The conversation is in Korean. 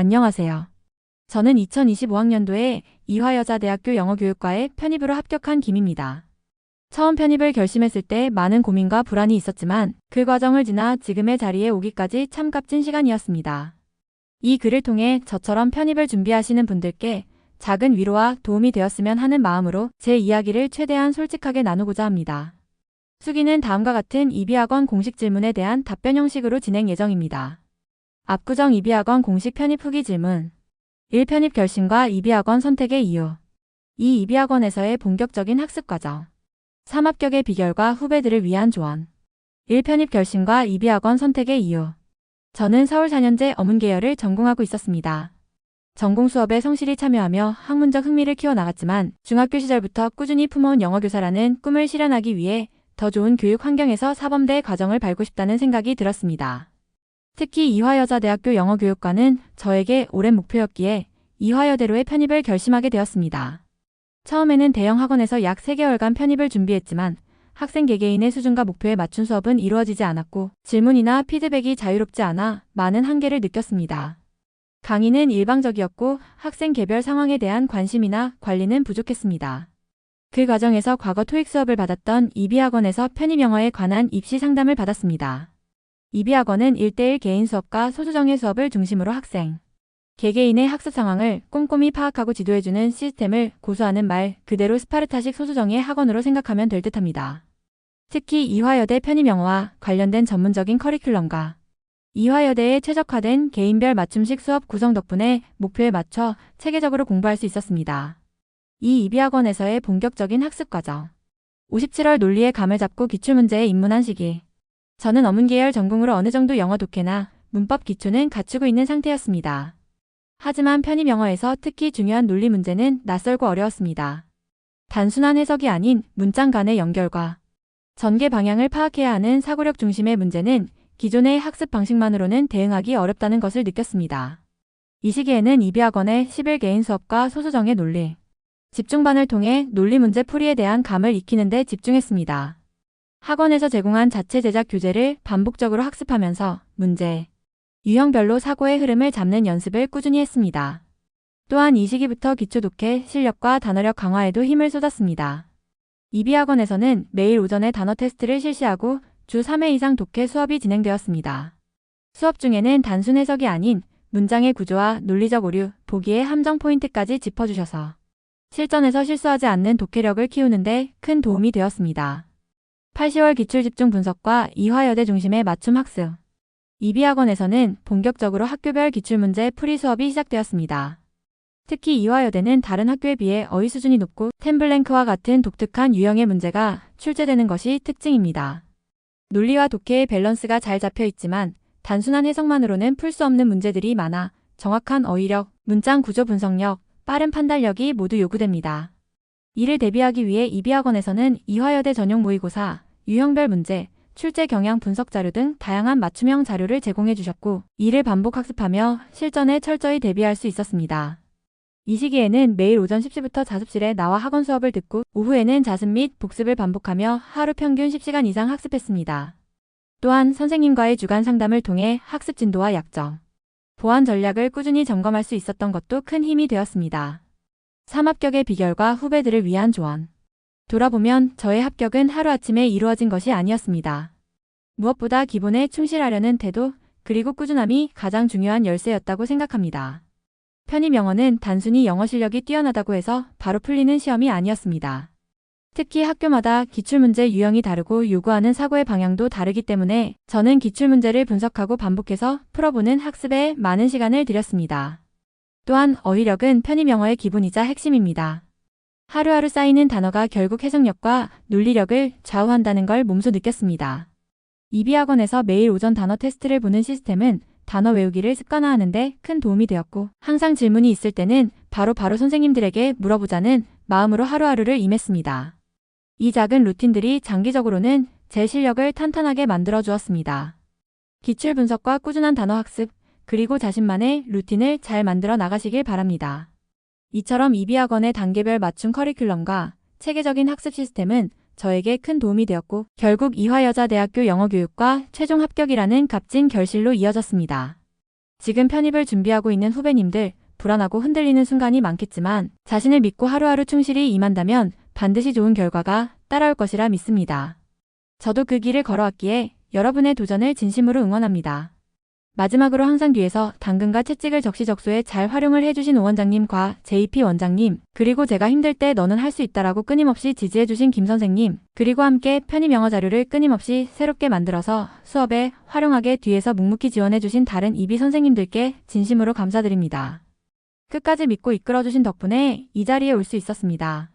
안녕하세요. 저는 2025학년도에 이화여자대학교 영어교육과에 편입으로 합격한 김입니다. 처음 편입을 결심했을 때 많은 고민과 불안이 있었지만 그 과정을 지나 지금의 자리에 오기까지 참 값진 시간이었습니다. 이 글을 통해 저처럼 편입을 준비하시는 분들께 작은 위로와 도움이 되었으면 하는 마음으로 제 이야기를 최대한 솔직하게 나누고자 합니다. 수기는 다음과 같은 이비학원 공식 질문에 대한 답변 형식으로 진행 예정입니다. 압구정 이비학원 공식 편입 후기 질문 1. 편입 결심과 이비학원 선택의 이유 2. 이비학원에서의 본격적인 학습 과정 3. 합격의 비결과 후배들을 위한 조언 1. 편입 결심과 이비학원 선택의 이유 저는 서울 4년제 어문계열을 전공하고 있었습니다. 전공 수업에 성실히 참여하며 학문적 흥미를 키워나갔지만 중학교 시절부터 꾸준히 품어온 영어교사라는 꿈을 실현하기 위해 더 좋은 교육 환경에서 사범대 과정을 밟고 싶다는 생각이 들었습니다. 특히 이화여자대학교 영어교육과는 저에게 오랜 목표였기에 이화여대로의 편입을 결심하게 되었습니다. 처음에는 대형 학원에서 약 3개월간 편입을 준비했지만 학생 개개인의 수준과 목표에 맞춘 수업은 이루어지지 않았고 질문이나 피드백이 자유롭지 않아 많은 한계를 느꼈습니다. 강의는 일방적이었고 학생 개별 상황에 대한 관심이나 관리는 부족했습니다. 그 과정에서 과거 토익 수업을 받았던 이비학원에서 편입 영어에 관한 입시 상담을 받았습니다. 이비학원은 1:1 개인 수업과 소수정예 수업을 중심으로 학생 개개인의 학습 상황을 꼼꼼히 파악하고 지도해주는 시스템을 고수하는 말 그대로 스파르타식 소수정예 학원으로 생각하면 될 듯합니다. 특히 이화여대 편입 영어와 관련된 전문적인 커리큘럼과 이화여대의 최적화된 개인별 맞춤식 수업 구성 덕분에 목표에 맞춰 체계적으로 공부할 수 있었습니다. 이 이비학원에서의 본격적인 학습 과정 57월 논리의 감을 잡고 기출문제에 입문한 시기 저는 어문계열 전공으로 어느 정도 영어 독해나 문법 기초는 갖추고 있는 상태였습니다. 하지만 편입 영어에서 특히 중요한 논리 문제는 낯설고 어려웠습니다. 단순한 해석이 아닌 문장 간의 연결과 전개 방향을 파악해야 하는 사고력 중심의 문제는 기존의 학습 방식만으로는 대응하기 어렵다는 것을 느꼈습니다. 이 시기에는 이비학원의 11개인 수업과 소수정예 논리, 집중반을 통해 논리 문제 풀이에 대한 감을 익히는 데 집중했습니다. 학원에서 제공한 자체 제작 교재를 반복적으로 학습하면서 문제, 유형별로 사고의 흐름을 잡는 연습을 꾸준히 했습니다. 또한 이 시기부터 기초 독해, 실력과 단어력 강화에도 힘을 쏟았습니다. 이비학원에서는 매일 오전에 단어 테스트를 실시하고 주 3회 이상 독해 수업이 진행되었습니다. 수업 중에는 단순 해석이 아닌 문장의 구조와 논리적 오류, 보기의 함정 포인트까지 짚어주셔서 실전에서 실수하지 않는 독해력을 키우는 데 큰 도움이 되었습니다. 8, 10월 기출집중 분석과 이화여대 중심의 맞춤 학습 이비학원에서는 본격적으로 학교별 기출문제 풀이 수업이 시작되었습니다. 특히 이화여대는 다른 학교에 비해 어휘 수준이 높고 템블랭크와 같은 독특한 유형의 문제가 출제되는 것이 특징입니다. 논리와 독해의 밸런스가 잘 잡혀 있지만 단순한 해석만으로는 풀 수 없는 문제들이 많아 정확한 어휘력, 문장 구조 분석력, 빠른 판단력이 모두 요구됩니다. 이를 대비하기 위해 이비학원에서는 이화여대 전용 모의고사, 유형별 문제, 출제 경향 분석 자료 등 다양한 맞춤형 자료를 제공해 주셨고 이를 반복 학습하며 실전에 철저히 대비할 수 있었습니다. 이 시기에는 매일 오전 10시부터 자습실에 나와 학원 수업을 듣고 오후에는 자습 및 복습을 반복하며 하루 평균 10시간 이상 학습했습니다. 또한 선생님과의 주간 상담을 통해 학습 진도와 약점, 보완 전략을 꾸준히 점검할 수 있었던 것도 큰 힘이 되었습니다. 3. 합격의 비결과 후배들을 위한 조언 돌아보면 저의 합격은 하루아침에 이루어진 것이 아니었습니다. 무엇보다 기본에 충실하려는 태도 그리고 꾸준함이 가장 중요한 열쇠였다고 생각합니다. 편입 영어는 단순히 영어 실력이 뛰어나다고 해서 바로 풀리는 시험이 아니었습니다. 특히 학교마다 기출문제 유형이 다르고 요구하는 사고의 방향도 다르기 때문에 저는 기출문제를 분석하고 반복해서 풀어보는 학습에 많은 시간을 들였습니다. 또한 어휘력은 편입 영어의 기본이자 핵심입니다. 하루하루 쌓이는 단어가 결국 해석력과 논리력을 좌우한다는 걸 몸소 느꼈습니다. 이비학원에서 매일 오전 단어 테스트를 보는 시스템은 단어 외우기를 습관화하는 데 큰 도움이 되었고 항상 질문이 있을 때는 바로 선생님들에게 물어보자는 마음으로 하루하루를 임했습니다. 이 작은 루틴들이 장기적으로는 제 실력을 탄탄하게 만들어 주었습니다. 기출 분석과 꾸준한 단어 학습, 그리고 자신만의 루틴을 잘 만들어 나가시길 바랍니다. 이처럼 이비학원의 단계별 맞춤 커리큘럼과 체계적인 학습 시스템은 저에게 큰 도움이 되었고 결국 이화여자대학교 영어교육과 최종 합격이라는 값진 결실로 이어졌습니다. 지금 편입을 준비하고 있는 후배님들, 불안하고 흔들리는 순간이 많겠지만 자신을 믿고 하루하루 충실히 임한다면 반드시 좋은 결과가 따라올 것이라 믿습니다. 저도 그 길을 걸어왔기에 여러분의 도전을 진심으로 응원합니다. 마지막으로 항상 뒤에서 당근과 채찍을 적시적소에 잘 활용을 해주신 오 원장님과 JP 원장님, 그리고 제가 힘들 때 너는 할 수 있다라고 끊임없이 지지해주신 김 선생님, 그리고 함께 편입 영어 자료를 끊임없이 새롭게 만들어서 수업에 활용하게 뒤에서 묵묵히 지원해주신 다른 이비 선생님들께 진심으로 감사드립니다. 끝까지 믿고 이끌어주신 덕분에 이 자리에 올 수 있었습니다.